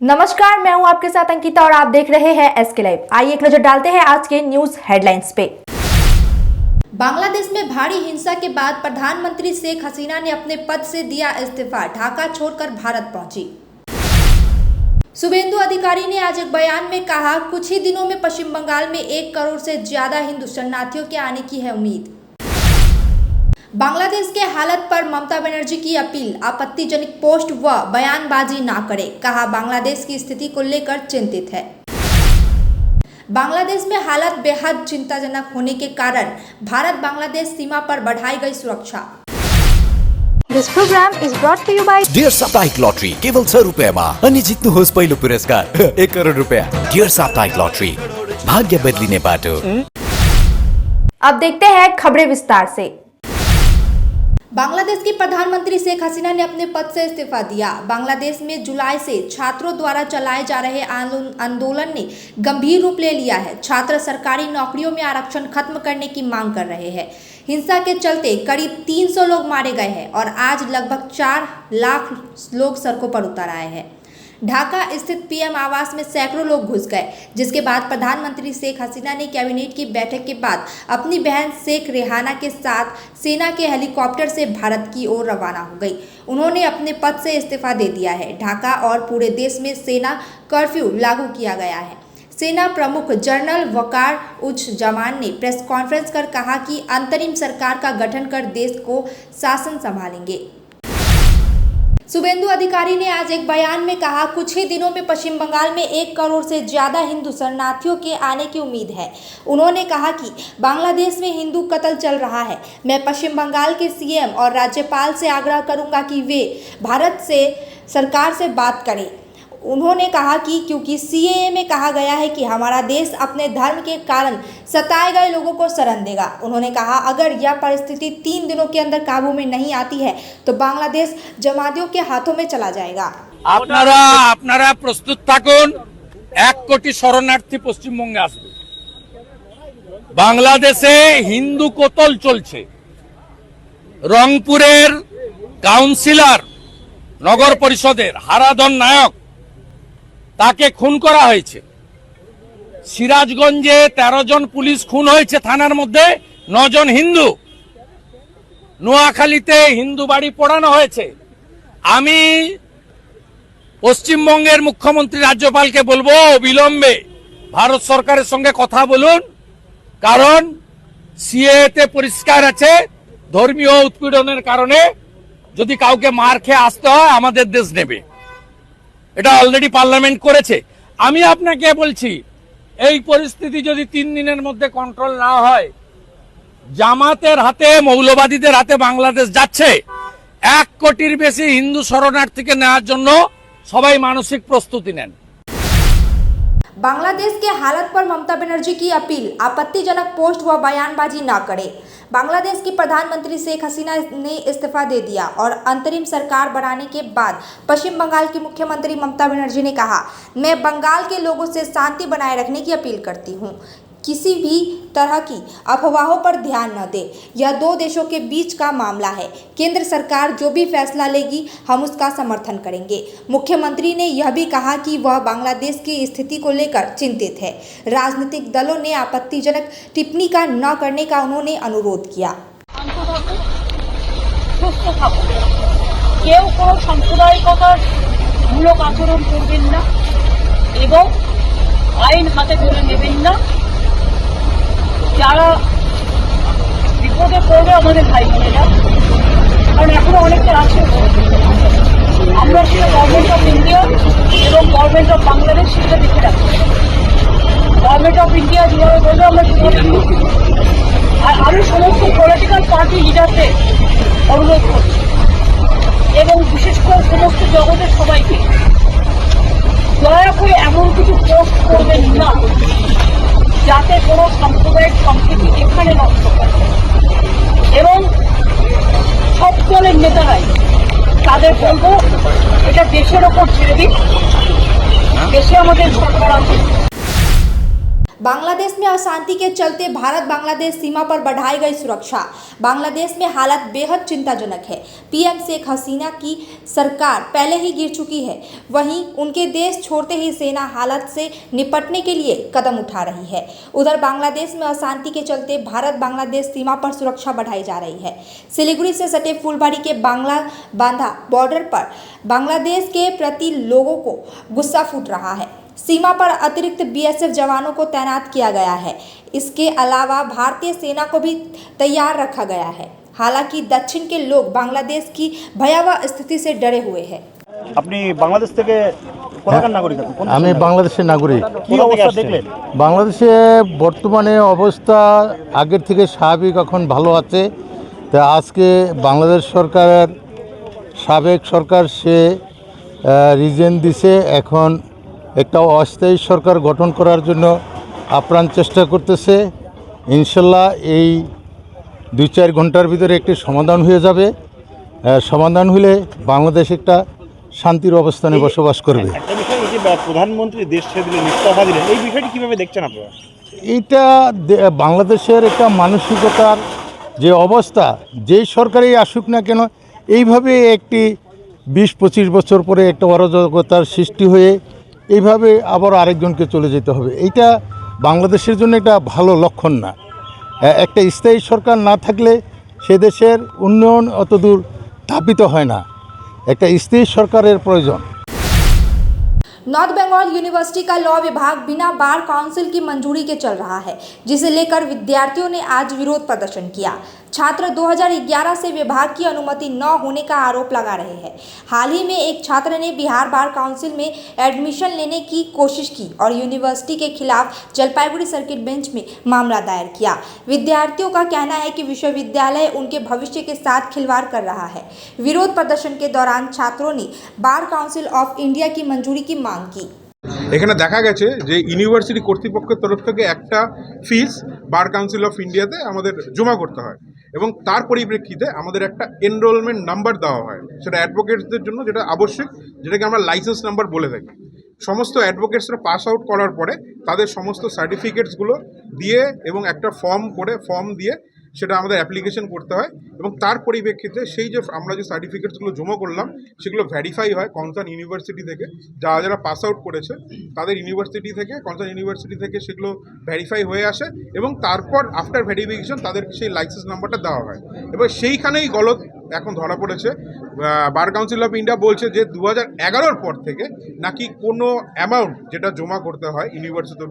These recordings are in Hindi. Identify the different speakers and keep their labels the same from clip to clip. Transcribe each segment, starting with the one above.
Speaker 1: नमस्कार, मैं हूं आपके साथ अंकिता और आप देख रहे हैं एसके लाइव। आइए एक नजर डालते हैं आज के न्यूज हेडलाइंस पे। बांग्लादेश में भारी हिंसा के बाद प्रधानमंत्री शेख हसीना ने अपने पद से दिया इस्तीफा, ढाका छोड़कर भारत पहुंची। शुभेंदु अधिकारी ने आज एक बयान में कहा, कुछ ही दिनों में पश्चिम बंगाल में 1 करोड़ से ज्यादा हिंदू शरणार्थियों के आने की है उम्मीद। बांग्लादेश के हालत पर ममता बनर्जी की अपील, आपत्तिजनक पोस्ट व बयानबाजी ना करें, कहा बांग्लादेश की स्थिति को लेकर चिंतित है। बांग्लादेश में हालत बेहद चिंताजनक होने के कारण भारत बांग्लादेश सीमा पर बढ़ाई गई सुरक्षा।
Speaker 2: This program is brought to you by
Speaker 3: dear साप्ताहिक लॉटरी केवल 100 रुपियाँमा अनि जित्नुहोस् पहिलो पुरस्कार 1 करोड रुपियाँ। डियर साप्ताहिक लॉटरी, भाग्य बदलिने बाटो।
Speaker 1: अब देखते हैं खबरें विस्तार से। बांग्लादेश की प्रधानमंत्री शेख हसीना ने अपने पद से इस्तीफा दिया। बांग्लादेश में जुलाई से छात्रों द्वारा चलाए जा रहे आंदोलन ने गंभीर रूप ले लिया है। छात्र सरकारी नौकरियों में आरक्षण खत्म करने की मांग कर रहे हैं। हिंसा के चलते करीब 300 लोग मारे गए हैं और आज लगभग 4 लाख लोग सड़कों पर उतर आए हैं। ढाका स्थित पीएम आवास में सैकड़ों लोग घुस गए, जिसके बाद प्रधानमंत्री शेख हसीना ने कैबिनेट की बैठक के बाद अपनी बहन शेख रेहाना के साथ सेना के हेलीकॉप्टर से भारत की ओर रवाना हो गई। उन्होंने अपने पद से इस्तीफा दे दिया है। ढाका और पूरे देश में सेना कर्फ्यू लागू किया गया है। सेना प्रमुख जनरल वकार उज जमान ने प्रेस कॉन्फ्रेंस कर कहा कि अंतरिम सरकार का गठन कर देश को शासन संभालेंगे। शुभेंदु अधिकारी ने आज एक बयान में कहा, कुछ ही दिनों में पश्चिम बंगाल में 1 करोड़ से ज्यादा हिंदू शरणार्थियों के आने की उम्मीद है। उन्होंने कहा कि बांग्लादेश में हिंदू कत्ल चल रहा है। मैं पश्चिम बंगाल के सीएम और राज्यपाल से आग्रह करूंगा कि वे भारत से सरकार से बात करें। उन्होंने कहा कि क्योंकि सीएए में कहा गया है कि हमारा देश अपने धर्म के कारण सताए गए लोगों को शरण देगा। उन्होंने कहा, अगर यह परिस्थिति 3 दिनों के अंदर काबू में नहीं आती है तो बांग्लादेश जमातियों के हाथों में चला जाएगा।
Speaker 4: আপনারা প্রস্তুত থাকুন, 1 কোটি শরণার্থী পশ্চিমবঙ্গে আসবে। বাংলাদেশে হিন্দু কতল চলছে। রংপুরের কাউন্সিলর নগর পরিষদের হারাধন নায়ক তাকে খুন করা হয়েছে। সিরাজগঞ্জে 13 জন পুলিশ খুন হয়েছে, থানার মধ্যে 9 জন হিন্দু। নোয়াখালীতে হিন্দু বাড়ি পোড়ানো হয়েছে। আমি পশ্চিমবঙ্গের মুখ্যমন্ত্রী রাজ্যপালকে বলবো, অবিলম্বে ভারত সরকারের সঙ্গে কথা বলুন, কারণ সিএতে পরিষ্কার আছে ধর্মীয় উৎপীড়নের কারণে যদি কাউকে মার খেয়ে আসতে হয় আমাদের দেশ নেবে। এটা অলরেডি পার্লামেন্ট করেছে। আমি আপনাকে বলছি, এই পরিস্থিতি যদি 3 দিনের মধ্যে কন্ট্রোল না হয়, জামাতের হাতে, মৌলবাদীদের হাতে বাংলাদেশ যাচ্ছে। 1 কোটির বেশি হিন্দু শরণার্থীকে নেওয়ার জন্য সবাই মানসিক প্রস্তুতি নেন।
Speaker 1: बांग्लादेश के हालत पर ममता बनर्जी की अपील, आपत्तिजनक पोस्ट व बयानबाजी न करे। बांग्लादेश की प्रधानमंत्री शेख हसीना ने इस्तीफा दे दिया और अंतरिम सरकार बनाने के बाद पश्चिम बंगाल की मुख्यमंत्री ममता बनर्जी ने कहा, मैं बंगाल के लोगों से शांति बनाए रखने की अपील करती हूँ। किसी भी तरह की अफवाहों पर ध्यान न दे। यह 2 देशों के बीच का मामला है। केंद्र सरकार जो भी फैसला लेगी हम उसका समर्थन करेंगे। मुख्यमंत्री ने यह भी कहा कि वह बांग्लादेश की स्थिति को लेकर चिंतित है। राजनीतिक दलों ने आपत्तिजनक टिप्पणी का न करने का उन्होंने अनुरोध किया।
Speaker 5: কেউ কোনো সাম্প্রদায়িকতার মূলক আচরণ করবেন না এবং আইন হাতে তুলে নেবেন না। যারা বিপদে পড়বে আমাদের ভাই বোনেরা, কারণ এখনো অনেকে আছে। আমরা সেটা গভর্নমেন্ট অফ ইন্ডিয়া এবং গভর্নমেন্ট অফ বাংলাদেশ সেটা দেখে রাখবো। গভর্নমেন্ট অফ ইন্ডিয়া যেভাবে বলবে আমরা সেভাবে দিব। আর আমি সমস্ত পলিটিক্যাল পার্টি লিডারদের অনুরোধ করছি এবং বিশেষ করে সমস্ত জগতের সবাইকে, দয়া করে এমন কিছু পোস্ট করবেন না যাতে কোনো সাম্প্রদায়িক সম্প্রীতি এখানে নষ্ট হয়। এবং সব দলের নেতারাই তাদের বলবো, এটা দেশের ওপর ছেড়ে দিন। দেশে আমাদের সরকার আছে।
Speaker 1: बांग्लादेश में अशांति के चलते भारत बांग्लादेश सीमा पर बढ़ाई गई सुरक्षा। बांग्लादेश में हालत बेहद चिंताजनक है। पीएम शेख हसीना की सरकार पहले ही गिर चुकी है, वहीं उनके देश छोड़ते ही सेना हालत से निपटने के लिए कदम उठा रही है। उधर बांग्लादेश में अशांति के चलते भारत बांग्लादेश सीमा पर सुरक्षा बढ़ाई जा रही है। सिलीगुड़ी से सटे फुलबाड़ी के बांग्ला बांधा बॉर्डर पर बांग्लादेश के प्रति लोगों को गुस्सा फूट रहा है। सीमा पर अतिरिक्त बीएसएफ जवानों को तैनात किया गया है। इसके अलावा भारतीय सेना को भी तैयार रखा गया है। हालांकि दक्षिण के लोग बांग्लादेश की भयावह स्थिति से डरे हुए हैं।
Speaker 6: আপনি বাংলাদেশ থেকে কোথাকার নাগরিক? আপনি
Speaker 7: আমি বাংলাদেশের নাগরিক।
Speaker 6: কি অবস্থা দেখলেন?
Speaker 7: বাংলাদেশে বর্তমানে অবস্থা আগের থেকে স্বাভাবিক, এখন ভালো আছে। তা আজকে বাংলাদেশ সরকারের সাবেক সরকার সে রিজেন দিছে, এখন একটা অস্থায়ী সরকার গঠন করার জন্য আপ্রাণ চেষ্টা করতেছে। ইনশাল্লাহ এই 2-4 ঘন্টার ভিতরে একটি সমাধান হয়ে যাবে। সমাধান হলে বাংলাদেশ একটা শান্তির অবস্থানে বসবাস করবে।
Speaker 6: একটা বিষয়, এই যে প্রধানমন্ত্রী দেশ ছেড়ে দিলেন, ইস্তফা দিলেন, এই বিষয়টি কিভাবে দেখছেন আপনারা?
Speaker 7: এইটা বাংলাদেশের একটা মানসিকতার যে অবস্থা, যেই সরকারই আসুক না কেন এইভাবে একটি 20-25 বছর পরে একটা অরাজকতার সৃষ্টি হয়ে এইভাবে আবার আরেকজনকে চলে যেতে হবে। এইটা বাংলাদেশের জন্য একটা ভালো লক্ষণ না। একটা স্থায়ী সরকার না থাকলে সে দেশের উন্নয়ন অতদূর ধাবিত হয় না। একটা স্থায়ী সরকারের প্রয়োজন।
Speaker 1: नॉर्थ बंगाल यूनिवर्सिटी का लॉ विभाग बिना बार काउंसिल की मंजूरी के चल रहा है, जिसे लेकर विद्यार्थियों ने आज विरोध प्रदर्शन किया। छात्र 2011 से विभाग की अनुमति न होने का आरोप लगा रहे हैं। हाल ही में एक छात्र ने बिहार बार काउंसिल में एडमिशन लेने की कोशिश की और यूनिवर्सिटी के खिलाफ जलपाईगुड़ी सर्किट बेंच में मामला दायर किया। विद्यार्थियों का कहना है कि विश्वविद्यालय उनके भविष्य के साथ खिलवाड़ कर रहा है। विरोध प्रदर्शन के दौरान छात्रों ने बार काउंसिल ऑफ इंडिया की मंजूरी की मांग की।
Speaker 8: এখানে দেখা গেছে যে ইউনিভার্সিটি কর্তৃপক্ষের তরফ থেকে একটা ফিস বার কাউন্সিল অফ ইন্ডিয়াতে আমাদের জমা করতে হয় এবং তার পরিপ্রেক্ষিতে আমাদের একটা এনরোলমেন্ট নাম্বার দেওয়া হয়, সেটা অ্যাডভোকেটসদের জন্য যেটা আবশ্যক, যেটাকে আমরা লাইসেন্স নাম্বার বলে থাকি। সমস্ত অ্যাডভোকেটসরা পাস আউট করার পরে তাদের সমস্ত সার্টিফিকেটসগুলো দিয়ে এবং একটা ফর্ম দিয়ে সেটা আমাদের অ্যাপ্লিকেশন করতে হয় এবং তার পরিপ্রেক্ষিতে সেই যে আমরা যে সার্টিফিকেটসগুলো জমা করলাম সেগুলো ভেরিফাই হয় কনসার্ন ইউনিভার্সিটি থেকে। যারা পাস আউট করেছে তাদের কনসার্ন ইউনিভার্সিটি থেকে সেগুলো ভেরিফাই হয়ে আসে এবং তারপর আফটার ভেরিফিকেশন তাদেরকে সেই লাইসেন্স নাম্বারটা দেওয়া হয়। এবার সেইখানেই গলত এখন ধরা পড়েছে। বার কাউন্সিল অফ ইন্ডিয়া বলছে যে 2011 পর থেকে নাকি কোনো অ্যামাউন্ট যেটা জমা করতে হয় ইউনিভার্সিটি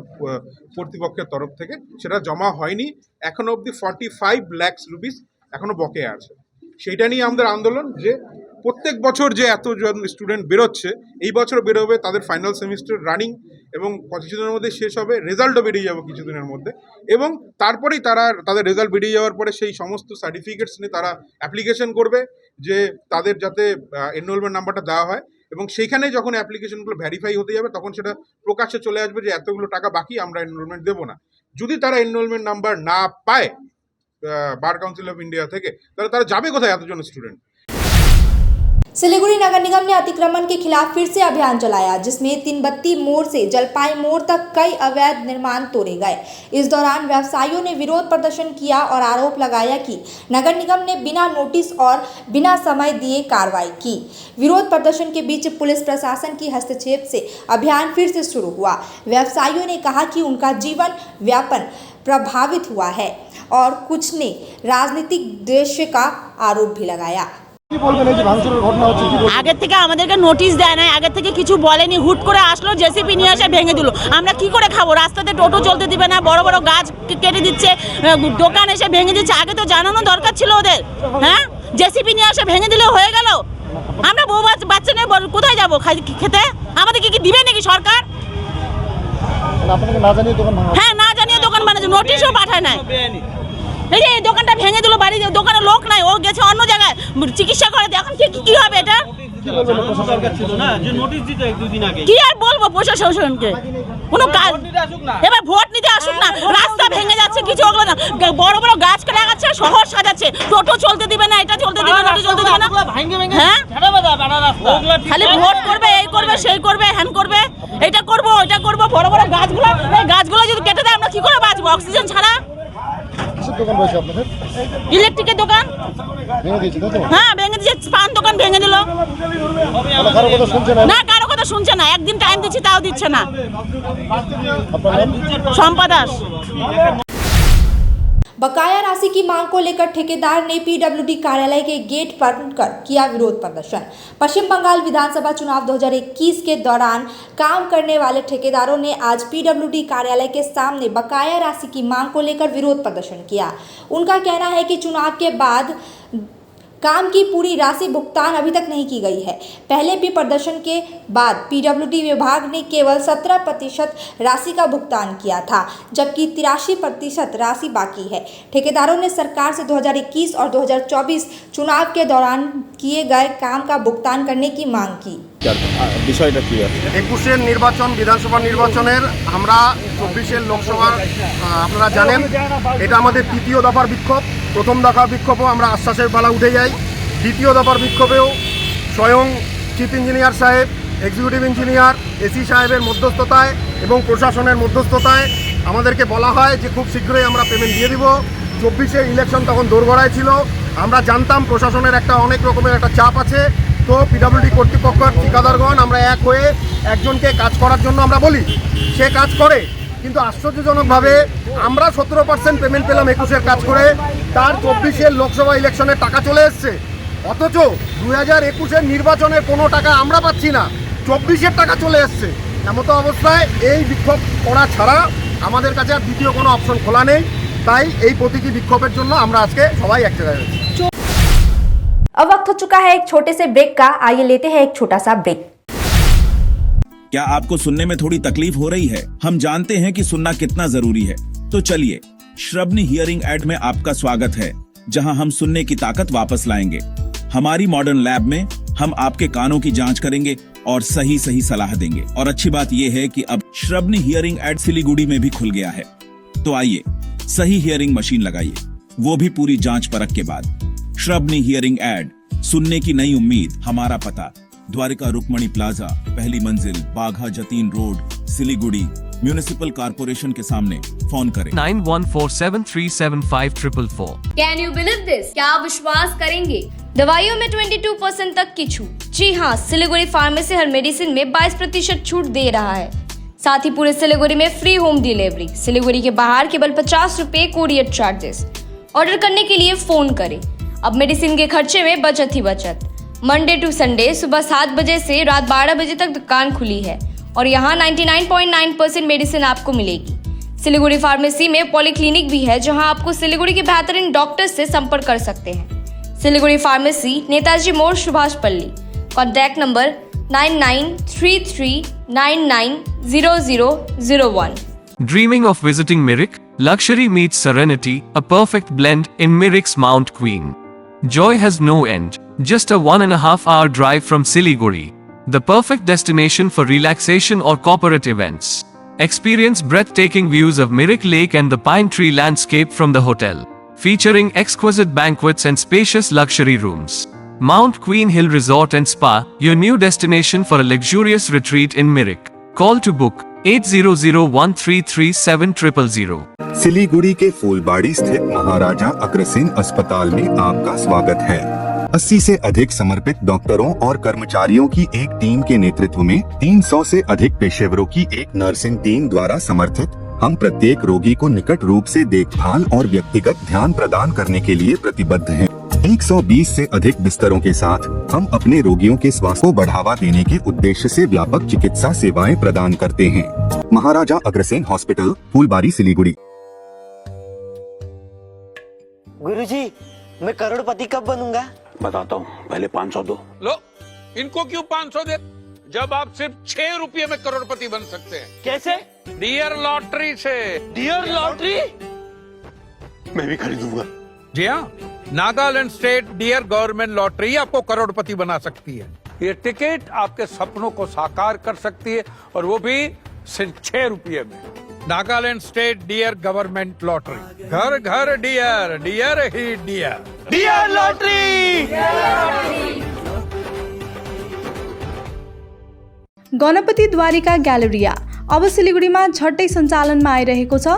Speaker 8: কর্তৃপক্ষের তরফ থেকে সেটা জমা হয়নি। এখনও অবধি 45 লাখ রুপিস এখনও বকেয়া আছে। সেইটা নিয়ে আমাদের আন্দোলন যে প্রত্যেক বছর যে এতজন স্টুডেন্ট বেরোচ্ছে, এই বছর বেরোবে, তাদের ফাইনাল সেমিস্টার রানিং এবং কিছুদিনের মধ্যে শেষ হবে, রেজাল্টও বেরিয়ে যাবে কিছুদিনের মধ্যে এবং তারপরেই তাদের রেজাল্ট বেরিয়ে যাওয়ার পরে সেই সমস্ত সার্টিফিকেটস নিয়ে তারা অ্যাপ্লিকেশন করবে যে তাদের যাতে এনরোলমেন্ট নাম্বারটা দেওয়া হয় এবং সেইখানে যখন অ্যাপ্লিকেশনগুলো ভেরিফাই হতে যাবে তখন সেটা প্রকাশ্যে চলে আসবে যে এতগুলো টাকা বাকি, আমরা এনরোলমেন্ট দেবো না। যদি তারা এনরোলমেন্ট নাম্বার না পায় বার কাউন্সিল অফ ইন্ডিয়া থেকে, তাহলে তারা যাবে কোথায় এতজন স্টুডেंट।
Speaker 1: सिलीगुड़ी नगर निगम ने अतिक्रमण के खिलाफ फिर से अभियान चलाया, जिसमें तीनबत्ती मोड़ से जलपाई मोड़ तक कई अवैध निर्माण तोड़े गए। इस दौरान व्यवसायियों ने विरोध प्रदर्शन किया और आरोप लगाया कि नगर निगम ने बिना नोटिस और बिना समय दिए कार्रवाई की। विरोध प्रदर्शन के बीच पुलिस प्रशासन की हस्तक्षेप से अभियान फिर से शुरू हुआ। व्यवसायियों ने कहा कि उनका जीवन व्यापन प्रभावित हुआ है और कुछ ने राजनीतिक उद्देश्य का आरोप भी लगाया।
Speaker 9: আগে থেকে আমাদেরকে নোটিশ দেয় নাই, আগে থেকে কিছু বলেনি, হুট করে আসলো, জেসিপি নিয়ে এসে ভেঙে দিল। আমরা কি করে খাবো? রাস্তাতে টোটো চলতে দিবে না, বড় বড় গাছ কেটে দিচ্ছে, দোকান এসে ভেঙে দিচ্ছে। আগে তো জানানো দরকার ছিল ওদের। হ্যাঁ, জেসিপি নিয়ে এসে ভেঙে দিলে হয়ে গেল। আমরা বউ বাচ্চা নিয়ে কোথায় যাবো খেতে? আমাদের কি দিবে নাকি সরকার? হ্যাঁ, না জানিয়ে দোকান বানিয়েছে, নোটিশও পাঠায় নাই। এই যে এই দোকানটা ভেঙে দিল, বাড়ি দোকানে লোক নাই, ও গেছে অন্য জায়গায় চিকিৎসা করে। এখন কি হবে এটা? কি আর বলবো প্রশাসনকে? কোনো কাজ, এবার ভোট নিতে আসুক না, রাস্তা ভেঙে যাচ্ছে, কিছু হলো না, বড় বড় গাছ কেটে যাচ্ছে, শহর সাজাচ্ছে, টোটো চলতে দিবে না, এটা চলতে দিবে না, ওটা চলতে দিবে না। হ্যাঁ, খালি ভোট করবে, এই করবে, সেই করবে, হ্যান করবে, এটা করবো, ওইটা করবো। বড় বড় গাছগুলো, এই গাছগুলো যদি কেটে দেয় আমরা অক্সিজেন ছাড়া।
Speaker 7: দোকান রয়েছে আপনাদের,
Speaker 9: ইলেকট্রিকের দোকান
Speaker 7: ভেঙে দিয়েছে তাই তো?
Speaker 9: হ্যাঁ ভেঙে দিয়েছে, পান দোকান ভেঙে দিল।
Speaker 7: কারো কথা শুনছে না?
Speaker 9: না কারো কথা শুনছে না, একদিন টাইম দিচ্ছি তাও দিচ্ছে না।
Speaker 7: আপনার নাম?
Speaker 9: শম্পা দাস।
Speaker 1: बकाया राशि की मांग को लेकर ठेकेदार ने पीडब्ल्यूडी कार्यालय के गेट पर कर किया विरोध प्रदर्शन। पश्चिम बंगाल विधानसभा चुनाव 2021 के दौरान काम करने वाले ठेकेदारों ने आज पीडब्ल्यूडी कार्यालय के सामने बकाया राशि की मांग को लेकर विरोध प्रदर्शन किया। उनका कहना है कि चुनाव के बाद काम की पूरी राशि भुगतान अभी तक नहीं की गई है। पहले भी प्रदर्शन के बाद पीडब्ल्यूडी विभाग ने केवल 17% राशि का भुगतान किया था, जबकि 83% राशि बाकी है। ठेकेदारों ने सरकार से 2021 और 2024 चुनाव के दौरान किए गए काम का भुगतान करने की मांग की।
Speaker 6: বিষয়টা কি আছে?
Speaker 10: 21-এর নির্বাচন, বিধানসভা নির্বাচনের আমরা 24-এর লোকসভার আপনারা জানেন এটা আমাদের তৃতীয় দফার বিক্ষোভ। প্রথম দফার বিক্ষোভও আমরা আশ্বাসের পালা উঠে যাই, দ্বিতীয় দফার বিক্ষোভেও স্বয়ং চিফ ইঞ্জিনিয়ার সাহেব, এক্সিকিউটিভ ইঞ্জিনিয়ার, এসি সাহেবের মধ্যস্থতায় এবং প্রশাসনের মধ্যস্থতায় আমাদেরকে বলা হয় যে খুব শীঘ্রই আমরা পেমেন্ট দিয়ে দিব। 24-এর ইলেকশন তখন দোরগোড়ায় ছিল, আমরা জানতাম প্রশাসনের একটা অনেক রকমের একটা চাপ আছে। তো পিডব্লিউডি কর্তৃপক্ষের ঠিকাদারগণ আমরা এক হয়ে একজনকে কাজ করার জন্য আমরা বলি, সে কাজ করে, কিন্তু আশ্চর্যজনকভাবে আমরা 17% পেমেন্ট পেলাম 21-এর কাজ করে, তার 24-এর লোকসভা ইলেকশনের টাকা চলে এসছে। অথচ 2021-এর নির্বাচনের কোনো টাকা আমরা পাচ্ছি না, 24-এর টাকা চলে এসছে। এমতো অবস্থায় এই বিক্ষোভ করা ছাড়া আমাদের কাছে আর দ্বিতীয় কোনো অপশন খোলা নেই। তাই এই প্রতীকী বিক্ষোভের জন্য আমরা আজকে সবাই এক জায়গায় হয়েছি।
Speaker 1: अब वक्त हो चुका है एक छोटे से ब्रेक का, आइए लेते हैं एक छोटा सा ब्रेक।
Speaker 11: क्या आपको सुनने में थोड़ी तकलीफ हो रही है? हम जानते हैं कि सुनना कितना जरूरी है, तो चलिए श्रवणी हियरिंग एड में आपका स्वागत है, जहां हम सुनने की ताकत वापस लाएंगे। हमारी मॉडर्न लैब में हम आपके कानों की जांच करेंगे और सही सही सलाह देंगे। और अच्छी बात यह है कि अब श्रवणी हियरिंग एड सिलीगुड़ी में भी खुल गया है। तो आइए सही हियरिंग मशीन लगाइए, वो भी पूरी जांच परख के बाद। श्रवणी हियरिंग एड, सुनने की नई उम्मीद। हमारा पता द्वारिका रुक्मणी प्लाजा, पहली मंजिल, Bagha Jatin road, Siliguri, municipal corporation के सामने। फोन करें
Speaker 12: 9147375444।
Speaker 13: Can you believe this? क्या आप विश्वास करेंगे? दवाइयों में 22% तक की छूट। जी हाँ, सिलीगुड़ी फार्मेसी हर मेडिसिन में 22% छूट दे रहा है। साथ ही पूरे सिलीगुड़ी में फ्री होम डिलीवरी। सिलीगुड़ी के बाहर केवल 50 रुपए कोरियर चार्जेस। ऑर्डर करने के लिए फोन करें। अब मेडिसिन के खर्चे में बचत ही बचत। मंडे टू संडे सुबह 7 बजे से रात 12 बजे तक दुकान खुली है और यहाँ 99.9% मेडिसिन आपको मिलेगी। सिलीगुड़ी फार्मेसी में पॉलीक्लिनिक भी है, जहाँ आपको सिलीगुड़ी के बेहतरीन डॉक्टर से संपर्क कर सकते हैं। सिलीगुड़ी फार्मेसी, नेताजी मोड़, सुभाष पल्ली। Contact number 9933990001।
Speaker 12: Dreaming of visiting Mirik? Luxury meets serenity, a perfect blend in Mirik's Mount Queen. Joy has no end. Just a 1.5 hour drive from Siliguri. The perfect destination for relaxation or corporate events. Experience breathtaking views of Mirik Lake and the pine tree landscape from the hotel, featuring exquisite banquets and spacious luxury rooms. Mount Queen Hill Resort and Spa, your new destination for a luxurious retreat in Mirik. Call to book 8001337000।
Speaker 14: Siliguri के फूलबाड़ी स्थित महाराजा अग्रसेन अस्पताल में आपका स्वागत है। 80 से अधिक समर्पित डॉक्टरों और कर्मचारियों की एक टीम के नेतृत्व में 300 से अधिक पेशेवरों की एक नर्सिंग टीम द्वारा समर्थित हम प्रत्येक रोगी को निकट रूप से देखभाल और व्यक्तिगत ध्यान प्रदान करने के लिए प्रतिबद्ध हैं। 120 से अधिक बिस्तरों के साथ हम अपने रोगियों के स्वास्थ्य को बढ़ावा देने के उद्देश्य से व्यापक चिकित्सा सेवाएं प्रदान करते हैं। महाराजा अग्रसेन हॉस्पिटल, फूलबाड़ी, सिलीगुड़ी।
Speaker 15: गुरुजी, मैं करोड़पति कब बनूंगा?
Speaker 16: बताता हूँ, पहले 500 दो।
Speaker 4: लो, इनको क्यों 500 दे, जब आप सिर्फ 6 रुपये में करोड़पति बन सकते हैं।
Speaker 15: कैसे?
Speaker 4: डियर लॉटरी से।
Speaker 15: Dear lottery?
Speaker 16: मैं भी खरीदूंगा।
Speaker 4: जी हाँ, Nagaland state dear government lottery आपको करोड़पति बना सकती है। ये टिकट आपके सपनों को साकार कर सकती है, और वो भी सिर्फ 6 रुपये में। Nagaland state dear government lottery, घर घर डियर, डियर ही dear.
Speaker 15: Dear lottery.
Speaker 2: Ganpati Dwarika galleria,
Speaker 17: अब सिलिगुडीमा झट्टै सञ्चालनमा आइरहेको छ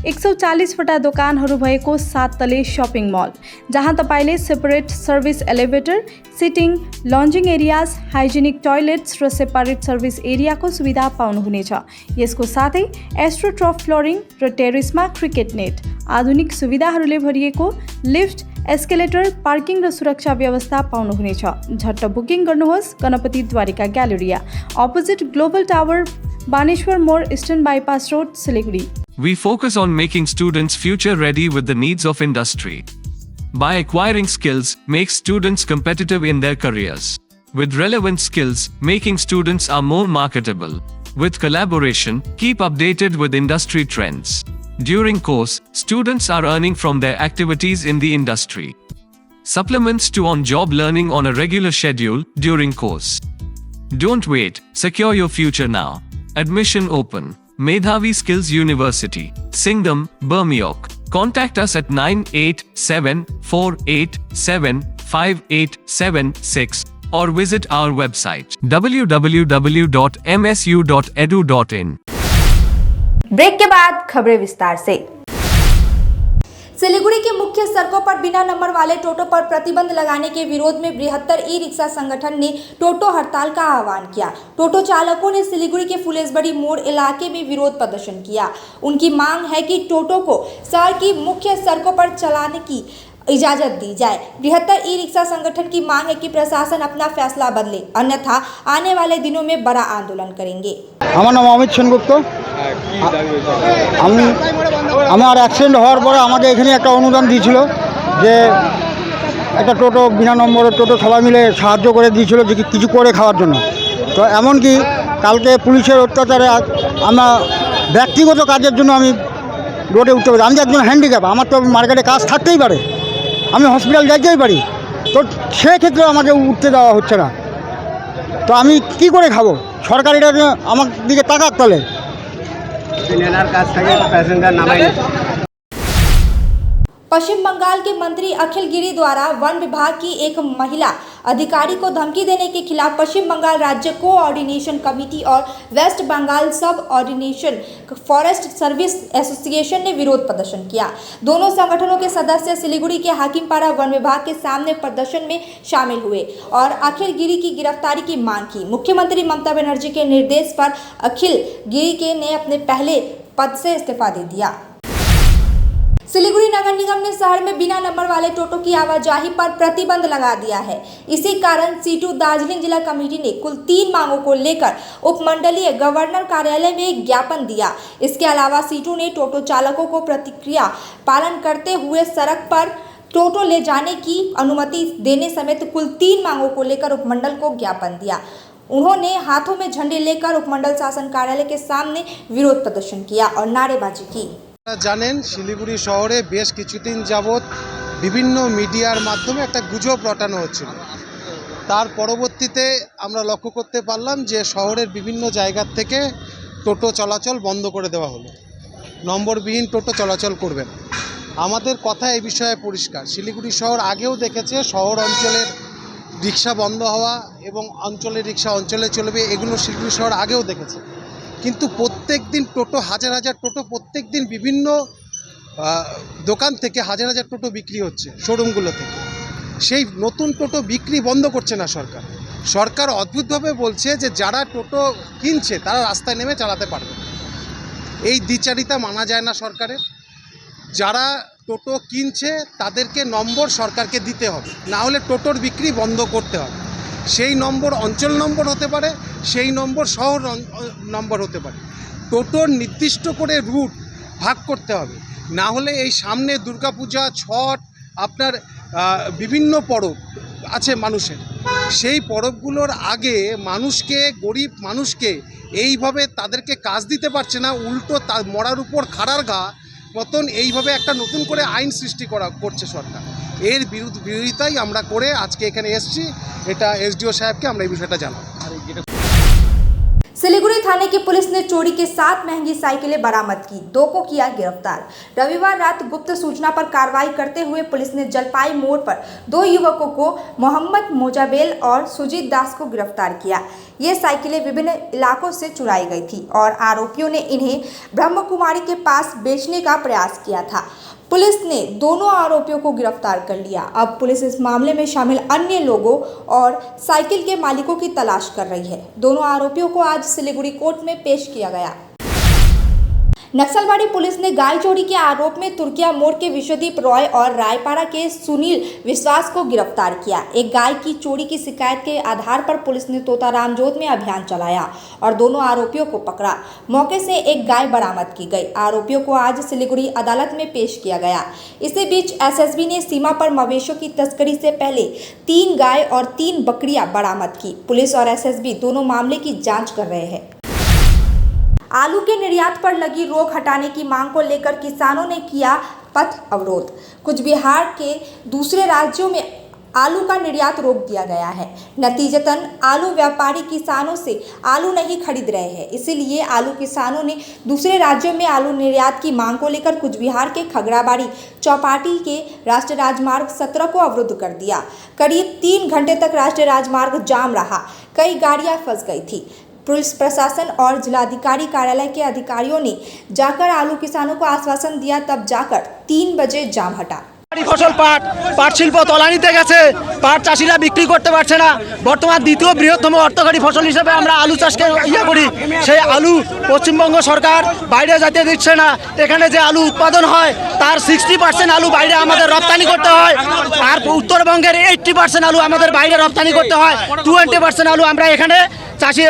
Speaker 17: 140वटा दोकानहरू भएको 7 तले शपिङ मल, जहाँ तपाईले separate service elevator, sitting, lounging areas, hygienic toilets र सेपरेट सर्भिस एरियाको सुविधा पाउनुहुनेछ। यसको साथै एस्ट्रोट्रफ फ्लोरिङ र टेरेसमा क्रिकेट नेट, आधुनिक सुविधाहरूले भरिएको लिफ्ट, एस्केलेटर, पार्किङ र सुरक्षा व्यवस्था पाउनुहुनेछ। झट्ट बुकिङ गर्नुहोस्। Ganpati Dwarika galleria, opposite global tower, Baneshwar मोड़, eastern bypass road, Siliguri.
Speaker 12: We focus on making students future ready with the needs of industry. By acquiring skills, make students competitive in their careers. With relevant skills, making students are more marketable. With collaboration, keep updated with industry trends. During course, students are earning from their activities in the industry. Supplements to on-job learning on a regular schedule during course. Don't wait, secure your future now. Admission open. Medhavi Skills University, Singham, Bermioc. Contact us at 9874875876 or visit our website www.msu.edu.in.
Speaker 1: Break के बाद खबरें विस्तार से। सिलीगुड़ी के मुख्य सड़कों पर बिना नंबर वाले टोटो पर प्रतिबंध लगाने के विरोध में बृहत्तर ई रिक्शा संगठन ने टोटो हड़ताल का आह्वान किया। टोटो चालकों ने सिलीगुड़ी के फुलेसबड़ी मोड़ इलाके में विरोध प्रदर्शन किया। उनकी मांग है कि टोटो को शहर की मुख्य सड़कों पर चलाने की इजाजत दी जाए। बृहत्तर ई रिक्शा संगठन की मांग है कि प्रशासन अपना फैसला बदले, अन्यथा आने वाले दिनों में बड़ा आंदोलन करेंगे।
Speaker 18: আমার নাম অমিত সেনগুপ্ত। আমার অ্যাক্সিডেন্ট হওয়ার পরে আমাকে এখানে একটা অনুদান দিয়েছিল যে একটা টোটো বিনা নম্বরের টোটো সবাই মিলে সাহায্য করে দিয়েছিল যে কিছু করে খাওয়ার জন্য। তো এমনকি কালকে পুলিশের অত্যাচারে আমরা ব্যক্তিগত কাজের জন্য আমি রোডে উঠতে পারি। আমি তো একজন হ্যান্ডিক্যাপ, আমার তো মার্কেটে কাজ থাকতেই পারে, আমি হসপিটাল যাইতেই পারি, তো সেক্ষেত্রে আমাকে উঠতে দেওয়া হচ্ছে না। তো আমি কি করে খাবো? সরকার এটা আমার দিকে তাকাক তাহলে।
Speaker 1: पश्चिम बंगाल के मंत्री अखिल गिरी द्वारा वन विभाग की एक महिला अधिकारी को धमकी देने के खिलाफ पश्चिम बंगाल राज्य कोऑर्डिनेशन कमेटी और वेस्ट बंगाल सब ऑर्डिनेशन फॉरेस्ट सर्विस एसोसिएशन ने विरोध प्रदर्शन किया। दोनों संगठनों के सदस्य सिलीगुड़ी के हाकिमपाड़ा वन विभाग के सामने प्रदर्शन में शामिल हुए और अखिल गिरी की गिरफ्तारी की मांग की। मुख्यमंत्री ममता बनर्जी के निर्देश पर अखिल गिरी ने अपने पहले पद से इस्तीफा दे दिया। सिलीगुड़ी नगर निगम ने शहर में बिना नंबर वाले टोटो की आवाजाही पर प्रतिबंध लगा दिया है। इसी कारण सीटू दार्जिलिंग जिला कमेटी ने कुल 3 मांगों को लेकर उपमंडलीय गवर्नर कार्यालय में एक ज्ञापन दिया। इसके अलावा सीटू ने टोटो चालकों को प्रतिक्रिया पालन करते हुए सड़क पर टोटो ले जाने की अनुमति देने समेत कुल 3 मांगों को लेकर उपमंडल को ज्ञापन दिया। उन्होंने हाथों में झंडे लेकर उपमंडल शासन कार्यालय के सामने विरोध प्रदर्शन किया और नारेबाजी की।
Speaker 10: জানেন শিলিগুড়ি শহরে বেশ কিছুদিন যাবৎ বিভিন্ন মিডিয়ার মাধ্যমে একটা গুজব রটানো হচ্ছিল। তার পরবর্তীতে আমরা লক্ষ্য করতে পারলাম যে শহরের বিভিন্ন জায়গার থেকে টোটো চলাচল বন্ধ করে দেওয়া হলো, নম্বরবিহীন টোটো চলাচল করবে না। আমাদের কথা এই বিষয়ে পরিষ্কার। শিলিগুড়ি শহর আগেও দেখেছে শহর অঞ্চলের রিক্সা বন্ধ হওয়া এবং অঞ্চলের রিক্সা অঞ্চলে চলবে, এগুলো শিলিগুড়ি শহর আগেও দেখেছে। কিন্তু প্রত্যেক দিন টোটো হাজার হাজার টোটো প্রত্যেক দিন বিভিন্ন দোকান থেকে হাজার হাজার টোটো বিক্রি হচ্ছে শোরুমগুলো থেকে। সেই নতুন টোটো বিক্রি বন্ধ করছে না সরকার। সরকার অদ্ভুতভাবে বলছে যে যারা টোটো কিনছে তারা রাস্তায় নেমে চালাতে পারবে। এই দ্বিচারিতা মানা যায় না সরকারের। যারা টোটো কিনছে তাদেরকে নম্বর সরকারকে দিতে হবে, না হলে টোটোর বিক্রি বন্ধ করতে হবে। সেই নম্বর অঞ্চল নম্বর হতে পারে, সেই নম্বর শহর নম্বর হতে পারে। টোটোর নির্দিষ্ট করে রুট ভাগ করতে হবে, না হলে এই সামনে দুর্গাপূজা, ছট, আপনার বিভিন্ন পরব আছে মানুষের, সেই পরবগুলোর আগে মানুষকে, গরিব মানুষকে এইভাবে তাদেরকে কাজ দিতে পারছে না, উল্টো তার মরার উপর খাড়ার ঘা মতন এইভাবে একটা নতুন করে আইন সৃষ্টি করছে সরকার। এর বিরোধিতাই আমরা করে আজকে এখানে এসেছি। এটা এসডিও সাহেবকে আমরা এই বিষয়টা জানাবো।
Speaker 1: सिलीगुड़ी थाने की पुलिस ने चोरी के 7 महंगी साइकिलें बरामद की, 2 को किया गिरफ्तार। रविवार रात गुप्त सूचना पर कार्रवाई करते हुए पुलिस ने जलपाई मोड़ पर 2 युवकों को मोहम्मद मोजाबेल और सुजीत दास को गिरफ्तार किया। ये साइकिलें विभिन्न इलाकों से चुराई गई थी और आरोपियों ने इन्हें ब्रह्म कुमारी के पास बेचने का प्रयास किया था। पुलिस ने दोनों आरोपियों को गिरफ्तार कर लिया। अब पुलिस इस मामले में शामिल अन्य लोगों और साइकिल के मालिकों की तलाश कर रही है। दोनों आरोपियों को आज सिलीगुड़ी कोर्ट में पेश किया गया। नक्सलवाड़ी पुलिस ने गाय चोरी के आरोप में तुर्किया मोड़ के विश्वदीप रॉय और रायपाड़ा के सुनील विश्वास को गिरफ्तार किया। एक गाय की चोरी की शिकायत के आधार पर पुलिस ने तोता रामजोत में अभियान चलाया और दोनों आरोपियों को पकड़ा। मौके से एक गाय बरामद की गई। आरोपियों को आज सिलीगुड़ी अदालत में पेश किया गया। इसी बीच एसएसबी ने सीमा पर मवेशियों की तस्करी से पहले 3 गाय और 3 बकरियां बरामद की। पुलिस और एसएसबी दोनों मामले की जाँच कर रहे हैं। आलू के निर्यात पर लगी रोक हटाने की मांग को लेकर किसानों ने किया पथ अवरोध। कुछ बिहार के दूसरे राज्यों में आलू का निर्यात रोक दिया गया है। नतीजतन आलू व्यापारी किसानों से आलू नहीं खरीद रहे हैं। इसीलिए आलू किसानों ने दूसरे राज्यों में आलू निर्यात की मांग को लेकर कुछ बिहार के खगड़ाबाड़ी चौपाटी के राष्ट्रीय राजमार्ग 17 को अवरुद्ध कर दिया। करीब 3 घंटे तक राष्ट्रीय राजमार्ग जाम रहा। कई गाड़ियां फंस गई थी। पुलिस प्रशासन और जिलाधिकारी कार्यालय के अधिकारियों ने जाकर आलू किसानों को आश्वासन दिया, तब जाकर 3 बजे जाम हटा।
Speaker 19: ফসল পাট শিল্প তলানিতে গেছে, পাট চাষিরা বিক্রি করতে পারছে না। বর্তমান দ্বিতীয় বৃহত্তম অর্থকরী ফসল হিসেবে আমরা আলু চাষকে করি। সেই আলু পশ্চিমবঙ্গ সরকার বাইরে যেতে দিচ্ছে না। এখানে যে আলু উৎপাদন হয় তার 60% আলু বাইরে আমাদের রপ্তানি করতে হয়, আর উত্তরবঙ্গের 80% আলু আমাদের বাইরে রপ্তানি করতে হয়। 20% আলু আমরা এখানে চাষি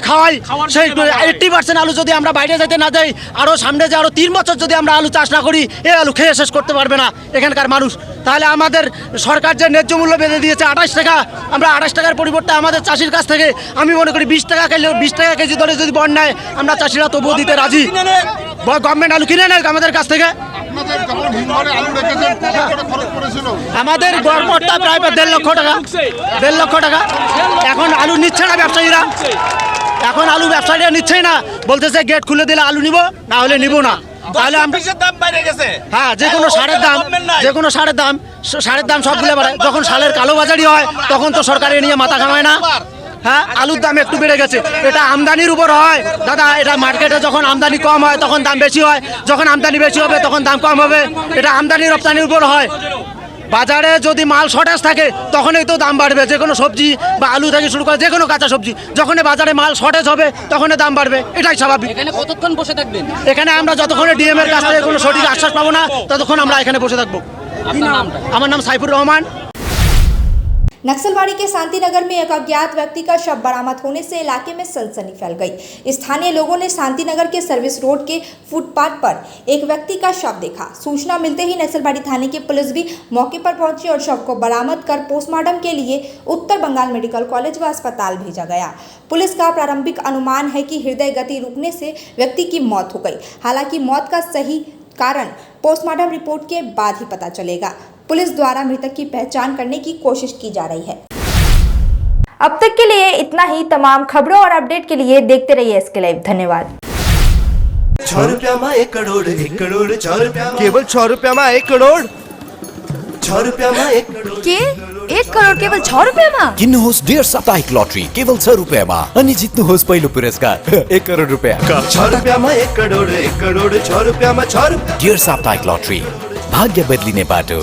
Speaker 19: খাওয়াই। সেই 80% আলু যদি আমরা বাইরে যেতে না যাই, আরও সামনে যে আরও 3 বছর যদি আমরা আলু চাষ না করি, এই আলু খেয়ে শেষ করতে পারবে না এখানকার মানুষ। তাহলে আমাদের সরকার যে ন্যায্য মূল্য বেঁধে দিয়েছে 28 টাকা, আমরা 28 টাকার পরিবর্তে আমাদের চাষির কাছ থেকে আমি মনে করি 20 টাকা কেজি দরে যদি বন্ড নেয়, আমরা চাষিরা তবুও দিতে রাজি। গভর্নমেন্ট আলু কিনে নেয় আমাদের কাছ থেকে। আমাদের গড়পড়টা প্রায় 1.5 লক্ষ টাকা, 1.5 লক্ষ টাকা। এখন আলু নিচ্ছে না ব্যবসায়ীরা, এখন আলু ব্যবসায়ীরা নিচ্ছেই না, বলতেছে গেট খুলে দিলে আলু নিব, না হলে নিব না। তাহলে দাম বাইরে গেছে। হ্যাঁ, যে কোনো সারের দাম সবগুলো বাড়ে। যখন সালের কালোবাজারি হয় তখন তো সরকার এ নিয়ে মাথা ঘামায় না। হ্যাঁ, আলুর দাম একটু বেড়ে গেছে, এটা আমদানির উপর হয় দাদা। এটা মার্কেটে যখন আমদানি কম হয় তখন দাম বেশি হয়, যখন আমদানি বেশি হবে তখন দাম কম হবে। এটা আমদানি রপ্তানির উপর হয়। বাজারে যদি মাল শর্টেজ থাকে তখনই তো দাম বাড়বে। যে কোনো সবজি বা আলু থেকে শুরু করে যে কোনো কাঁচা সবজি, যখনই বাজারে মাল শর্টেজ হবে তখনই দাম বাড়বে, এটাই স্বাভাবিক। এখানে কতক্ষণ বসে থাকবেন? এখানে আমরা যতক্ষণ ডিএম এর কাছ থেকে কোনো সঠিক আশ্বাস পাবো না ততক্ষণ আমরা এখানে বসে থাকবো। আমার নাম সাইফুর রহমান।
Speaker 1: नक्सलवाड़ी के शांतिनगर में एक अज्ञात व्यक्ति का शव बरामद होने से इलाके में सनसनी फैल गई। स्थानीय लोगों ने शांतिनगर के सर्विस रोड के फुटपाथ पर एक व्यक्ति का शव देखा। सूचना मिलते ही नक्सलवाड़ी थाने की पुलिस भी मौके पर पहुंची और शव को बरामद कर पोस्टमार्टम के लिए उत्तर बंगाल मेडिकल कॉलेज व अस्पताल भेजा गया। पुलिस का प्रारंभिक अनुमान है कि हृदय गति रुकने से व्यक्ति की मौत हो गई। हालांकि मौत का सही कारण पोस्टमार्टम रिपोर्ट के बाद ही पता चलेगा। पुलिस द्वारा मृतक की पहचान करने की कोशिश की जा रही है। अब तक के लिए इतना ही। तमाम खबरों और अपडेट के लिए देखते रहिए SK लाइव। धन्यवाद।
Speaker 20: 6 रुपया में 1 करोड़, 1 करोड़ 6 रुपया में, केवल 6 रुपया में 1 करोड़, 6 रुपया में 1 करोड़
Speaker 13: के 1 करोड केवल 6 रुपियाँमा?
Speaker 3: किन्नुहोस् डेढ साप्ताहिक लटरी केवल 6 रुपियाँमा अनि जित्नुहोस् पहिलो पुरस्कार 1 करोड रुपियाँ।
Speaker 20: 6 रुपया में 1 करोड़, 1 करोड़ 6 रुपया में 6 रुपया।
Speaker 3: डेढ साप्ताहिक लटरी, भाग्य बदलिने बाटो।